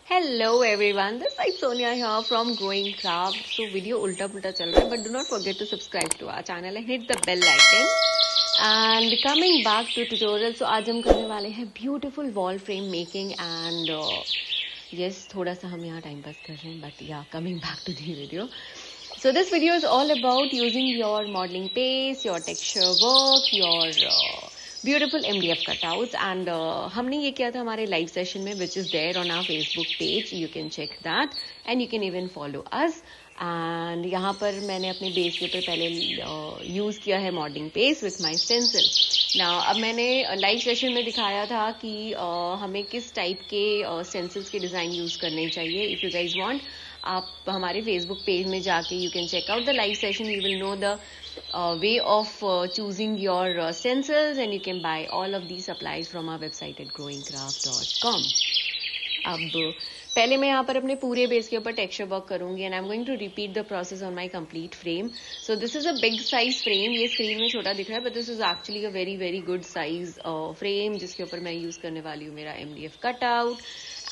Hello everyone, this is Sonia here from Growing Craft. So video उल्टा पुल्टा चल रहा है, but do not forget to subscribe to our channel and hit the bell icon. And coming back to tutorial, so आज हम करने वाले हैं beautiful wall frame making and yes, थोड़ा सा हम यहाँ time pass कर रहे हैं, but yeah, coming back to the video. So this video is all about using your modeling paste, your texture work, your beautiful MDF cutouts and हमने ये किया था हमारे live session में, which is there on our Facebook page. You can check that and you can even follow us. And यहाँ पर मैंने अपने बेस के ऊपर पहले यूज़ किया है modeling paste with my stencil. Now अब मैंने लाइव सेशन में दिखाया था कि हमें किस टाइप के stencils के डिज़ाइन यूज़ करने चाहिए. If you guys want, आप हमारे फेसबुक पेज में जाके you can check out the live session. You will know the way of choosing your stencils and you can buy all of the supplies from our website at growingcraft.com. अब पहले मैं यहाँ पर अपने पूरे base के ऊपर टेक्सचर वर्क करूंगी and I am going to repeat the process on my complete frame. So this is a big size frame. ये स्क्रीन में छोटा दिख रहा है but this is actually a very very good size frame जिसके ऊपर मैं यूज करने वाली हूँ मेरा MDF cutout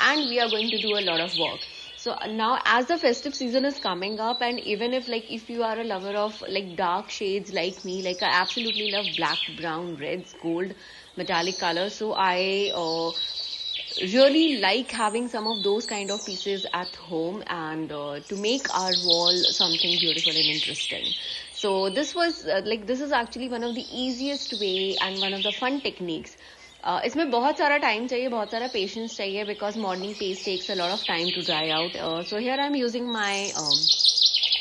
and we are going to do a lot of work. So now as the festive season is coming up and even if you are a lover of like dark shades like me, like I absolutely love black, brown, reds, gold, metallic colors. So I really like having some of those kind of pieces at home and to make our wall something beautiful and interesting. So this was this is actually one of the easiest way and one of the fun techniques. इसमें बहुत सारा time चाहिए, बहुत सारा patience चाहिए because modelling paste takes a lot of time to dry out. So here I am using my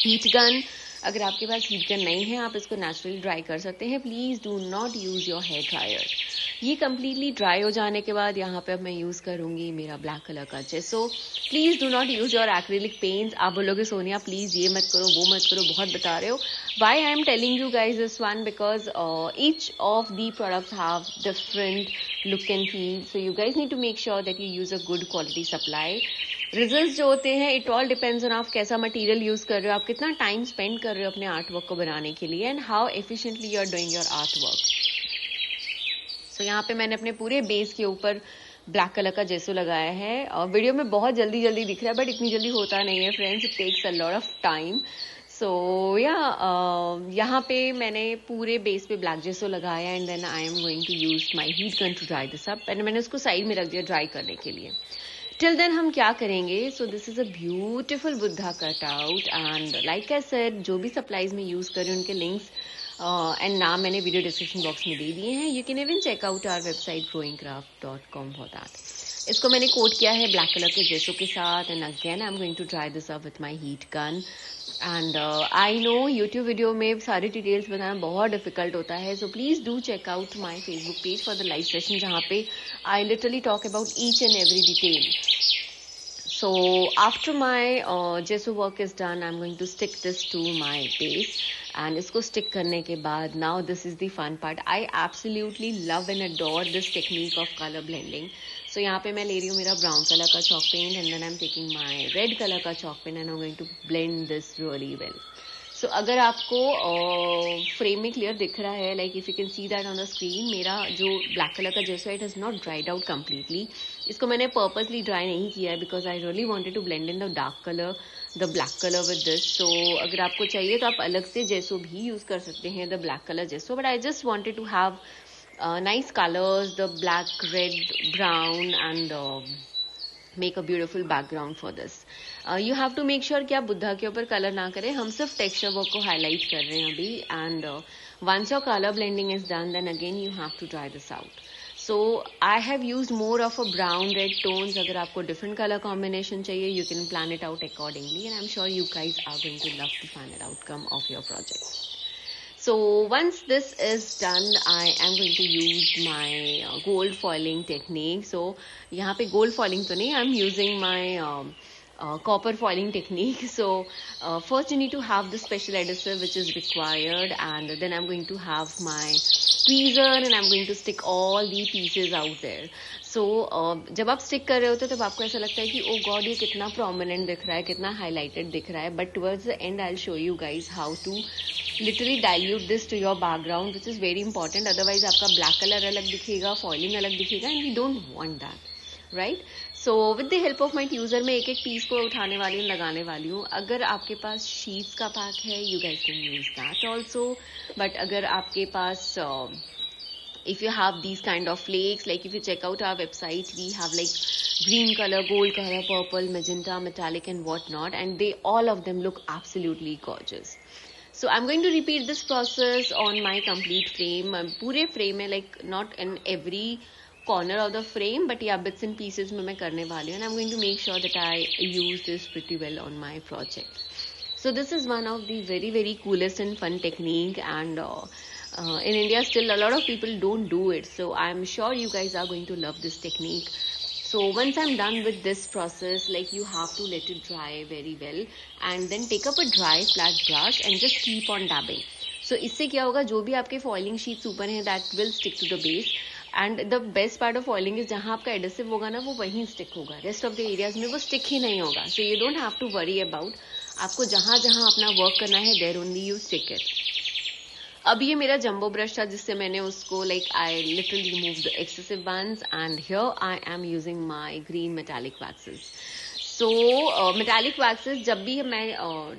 heat gun. अगर आपके पास heat gun नहीं है आप इसको नेचुरली ड्राई कर सकते हैं. Please do not use your hair dryer. ये कम्प्लीटली ड्राई हो जाने के बाद यहाँ पे अब मैं यूज करूंगी मेरा ब्लैक कलर का gesso. Please do not use your acrylic paints. आप बोलोगे सोनिया प्लीज ये मत करो वो मत करो, बहुत बता रहे हो. Why I am telling you guys this one because each of the products have different look and feel, so you guys need to make sure that you use a good quality supply. Results जो होते हैं it all depends on आप कैसा material use कर रहे हो, आप कितना टाइम स्पेंड कर रहे हो अपने आर्ट वर्क को बनाने के लिए and how efficiently you are doing your art work. So यहाँ पे मैंने अपने पूरे बेस के ऊपर ब्लैक कलर का जेसो लगाया है. वीडियो में बहुत जल्दी जल्दी दिख रहा है बट इतनी जल्दी होता नहीं है friends. It takes a lot of time. So यहाँ पे मैंने पूरे बेस पे ब्लैक जेसो लगाया and then I am going to use my heat gun to dry this up. And मैंने उसको साइड में रख दिया ड्राई करने के लिए. टिल देन हम क्या करेंगे. सो this is a beautiful Buddha cut out and like I said जो भी सप्लाईज में यूज करें उनके लिंक्स एंड नाम मैंने वीडियो डिस्क्रिप्शन बॉक्स में दे दिए हैं. You can even check out our website growingcraft.com for that. इसको मैंने कोट किया है ब्लैक कलर के जेसो के साथ and again I am going to dry this up with my heat gun. And I know YouTube video में सारे details बताना बहुत डिफिकल्ट होता है. So please do check out my Facebook page for the live session जहाँ पे I literally talk about each and every detail. So after my gesso work is done, I'm going to stick this to my base. And इसको stick करने के बाद now this is the fun part. I absolutely love and adore this technique of color blending. So यहाँ पे मैं ले रही हूँ मेरा brown color का chalk paint and then I'm taking my red color का chalk paint and I'm going to blend this really well. So अगर आपको फ्रेम में क्लियर दिख रहा है like if you can see that on the screen, मेरा जो black colour का जेसो है it has not dried out completely. इसको मैंने पर्पसली ड्राई नहीं किया है because I really wanted to blend in the dark colour the black colour with this. So अगर आपको चाहिए तो आप अलग से जेसो भी यूज कर सकते हैं the black colour gesso. But I just wanted to have nice colours the black, red, brown and make a beautiful background for this. You have to make sure कि आप बुद्धा के ऊपर कलर ना करें. हम सिर्फ टेक्सचर वर्क को highlight कर रहे हैं अभी. And once your colour blending is done then again you have to try this out. So I have used more of a brown red tones. अगर आपको different color combination चाहिए you can plan it out accordingly and I'm sure you guys are going to love the final outcome of your project. So once this is done I am going to use my gold foiling technique. So यहाँ पे gold foiling तो नहीं, I'm using my copper foiling technique. So first you need to have the special adhesive which is required and then I'm going to have my tweezer and I'm going to stick all the pieces out there. So जब आप stick कर रहे होते हो तब आपको ऐसा लगता है कि oh god ये कितना prominent दिख रहा है, कितना highlighted दिख रहा है. But towards the end I'll show you guys how to literally dilute this to your background which is very important. Otherwise आपका black color अलग दिखेगा, foiling अलग दिखेगा and we don't want that. Right? So with the help of my user मैं एक एक piece को उठाने वाली हूँ, लगाने वाली हूँ. अगर आपके पास शीट्स का पैक है, you guys can use that also. But अगर आपके पास if you have these kind of flakes, like if you check out our website, we have like green color, gold color, purple, magenta, metallic and whatnot, and they all of them look absolutely gorgeous. So I'm going to repeat this process on my complete frame. पूरे frame में, like not in every corner of the frame, but yeah, bits and pieces में मैं करने वाली हूँ, and I'm going to make sure that I use this pretty well on my project. So this is one of the very, very coolest and fun technique, and in India still a lot of people don't do it. So I'm sure you guys are going to love this technique. So once I'm done with this process, like you have to let it dry very well, and then take up a dry flat brush and just keep on dabbing. So इससे क्या होगा, जो भी आपके foiling sheets ऊपर हैं, that will stick to the base. And the best part of foiling is जहाँ आपका adhesive होगा ना, वो वहीं stick होगा. Rest of the areas में वो stick ही नहीं होगा. So you don't have to worry about. आपको जहाँ जहाँ अपना वर्क करना है, there only you stick it. अब ये मेरा जंबो ब्रश था जिससे मैंने उसको like I literally removed the excessive ones, and here I am using my green metallic waxes. So metallic waxes जब भी मैं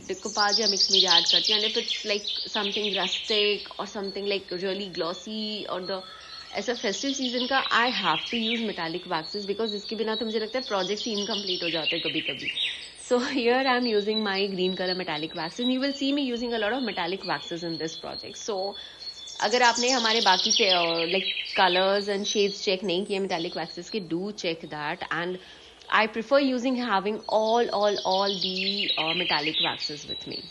decoupage या mix media add करती हूँ, and if it's like something rustic or something like really glossy or the ऐसा festive season का, I have to use metallic waxes because इसके बिना तो मुझे लगता है प्रोजेक्ट ही इनकम्प्लीट हो जाते हैं कभी कभी. So here I am using my green color metallic waxes, and you will see me using a lot of metallic waxes in this project. So अगर आपने हमारे बाकी से like colors and shades check नहीं किए metallic waxes के, do check that. And I prefer having all the metallic waxes with me.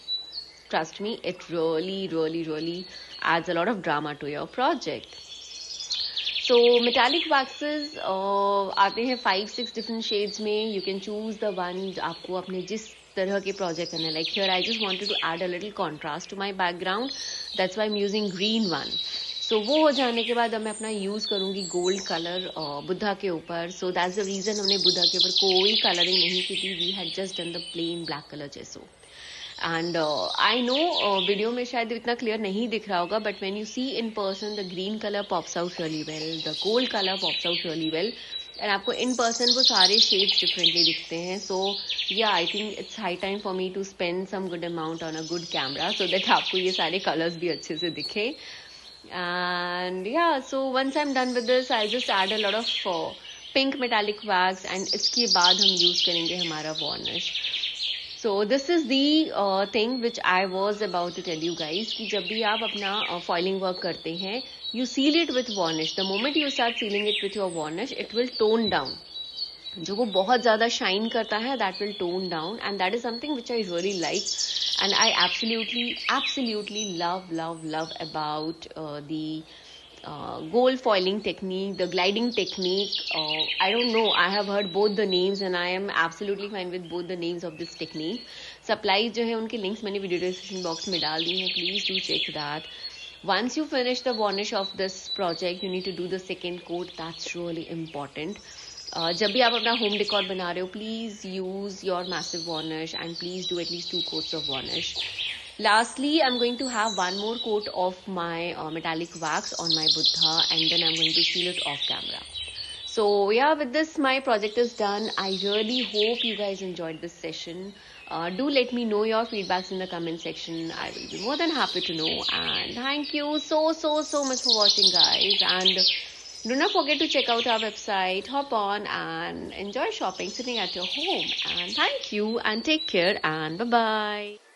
Trust me, it really adds a lot of drama to your project. So metallic waxes आते हैं 5-6 different shades में. You can choose the one आपको अपने जिस तरह के project करना है. Like here I just wanted to add a little contrast to my background. That's why I'm using green one. So वो हो जाने के बाद अब मैं अपना यूज करूंगी गोल्ड कलर बुद्धा के ऊपर. So that's the reason हमने बुद्धा के ऊपर कोई कलरिंग नहीं की थी. We had just done the plain black color जैसो. And I know वीडियो में शायद इतना क्लियर नहीं दिख रहा होगा, but when you see in person, the green color pops out really well, the gold color pops out really well, and आपको in person वो सारे shades differently दिखते हैं. So yeah, I think it's high time for me to spend some good amount on a good camera so that आपको ये सारे colors भी अच्छे से दिखे. And yeah, so once I'm done with this, I'll just add a lot of pink metallic wax, and इसके बाद हम use करेंगे हमारा varnish. So this is the thing which I was about to tell you guys कि जब भी आप अपना foiling work करते हैं, you seal it with varnish. The moment you start sealing it with your varnish, it will tone down. जो वो बहुत ज़्यादा shine करता है, that will tone down, and that is something which I really like, and I absolutely love about the gold foiling technique, the gliding technique. I don't know, I have heard both the names and I am absolutely fine with both the names of this technique. Supplies जो है उनके links मैंने video description box में डाल दी हैं, please do check that. Once you finish the varnish of this project, you need to do the second coat. That's really important. जब भी आप अपना home decor बना रहे हो, please use your massive varnish and please do at least 2 coats of varnish. Lastly, I'm going to have one more coat of my metallic wax on my Buddha, and then I'm going to seal it off camera. So yeah, with this my project is done. I really hope you guys enjoyed this session. Do let me know your feedbacks in the comment section. I will be more than happy to know. And thank you so much for watching, guys. And do not forget to check out our website. Hop on and enjoy shopping sitting at your home. And thank you and take care and bye-bye.